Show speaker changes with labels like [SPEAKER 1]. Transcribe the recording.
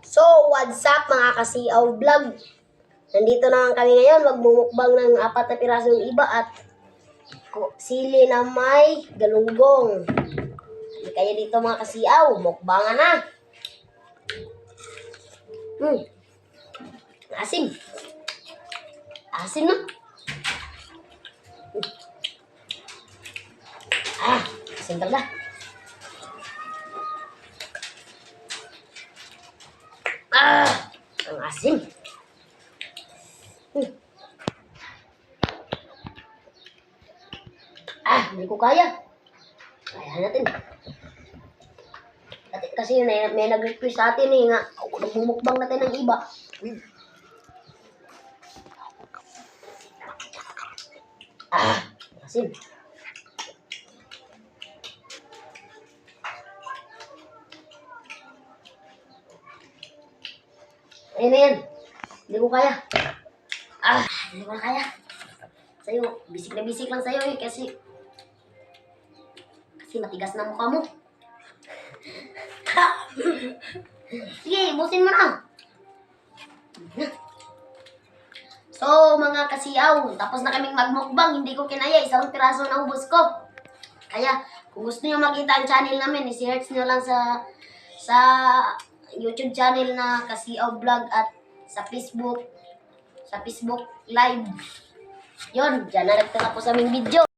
[SPEAKER 1] So, what's up mga kasiaw vlog? Nandito naman kami ngayon, magmumukbang ng 4 na pirasong iba at sili na may galunggong. Hindi kayo dito mga kasiaw, mukbangan na. Asim. Asim na. Asim talaga. Ang asim. Hindi ko kaya. Kaya natin. Kasi may nag-request sa atin nga bumukbang natin ng iba. Asim. Ayun na yan. Hindi ko kaya. Hindi ko na kaya. Sa'yo, bisik na bisik lang sa'yo kasi matigas na mukha mo. Sige, busin mo na. So, mga kasiaw, tapos na kaming magmukbang. Hindi ko kinaya, isang piraso na ubos ko. Kaya, kung gusto nyo makita ang channel namin, i-search nyo lang sa YouTube channel na Kasiaw Vlog at sa Facebook Live. Yun, dyan na nagtatapos aming video.